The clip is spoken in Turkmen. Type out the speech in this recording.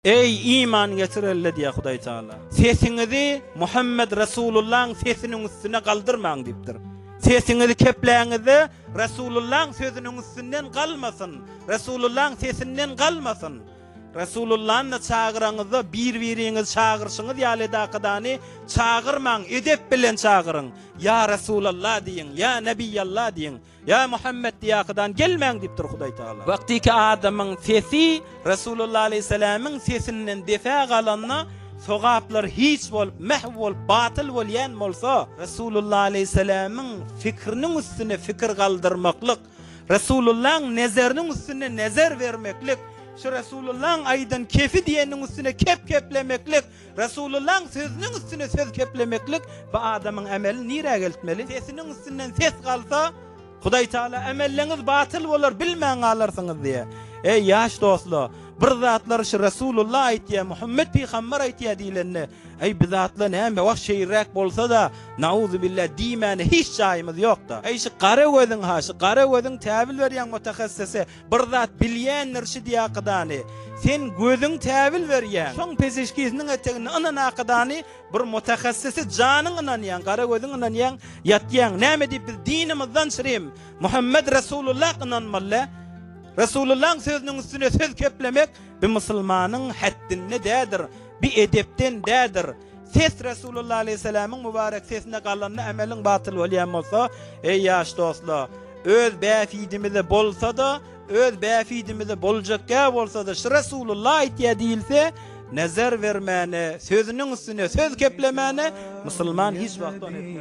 Ey iman getirelle diye Hudaý Taala. Sesiňizi Muhammed Resulullah'ın sesiniň üstüne galdyrmaň diýipdir. Sesiňizi kepläňizi Resulullah'ın sözüniň üstünden galmasyn. Resulullah'ın sesinden galmasyn. Resulullah'ın çağıraňyzy bir-biriňiz çağırşyňyz ýaly dakydany çağırmaň, edep bilen çağırın. Ya Resulullah diýin, ya Nebiyallah diýin, ya Muhammed diýakydan gelmäň diýipdir Hudaý Taala. Wagtyky adamyň sesi Resulullah aleyhisselamyň sesinden defa galanna sogaplar hiç bolup, mehv bolup, batyl bolýan bolsa, Resulullah aleyhisselamyň fikriniň üstüne fikir galdyrmaklyk, Resulullah'ın nezeriniň üstüne nezer vermeklik, şu Resulullah'ın aydan kefi diýeniň üstüne keplemeklik, Resulullah'ın sözüniň üstüne söz keplemeklik bu adamyň emeli nire geltmeli? Sesiniň üstünden ses galsa, Hudaý Taala emelleriniz batyl bolar, bilmäň alarsyňyz diye. Ey ýaş dostlar, bir zatlar şu Resulullah aýtýar, Muhammed peýgamber aýtýar diýilende, ey bu zatlar näme wagt şeýrek bolsa da, nauzu billah diýmäne hiç jaýymyz ýok da. Ey şu gara gözüň ha, şu gara gözüň täbil berýän mutahassisy, bir zat bilýän nirşi diýakydany, sen gözüň täbil berýän, şoň peşeşkisiniň etegini ananakydany bir mutahassisy janyň ananýan, gara gözüň ananýan, ýatýan, näme diýip biz dinimizden şirem, Muhammed Resulullah ananmaly. Resulullah'ın sözünün üstüne söz keplemek bir Müslümanyň haddine dädir, bir edepden dädir. Ses Resulullah aleyhisselamyň mübarek sesine galanna emeliň batyl bolýan bolsa, ey ýaş dostlar, öz bäfidimize bolsa da, öz bäfidimize boljakka bolsa da, şu Resulullah aýtýar diýilse, nezer vermäni, sözünün üstüne söz keplemäni Müslüman hiç wagt etmez.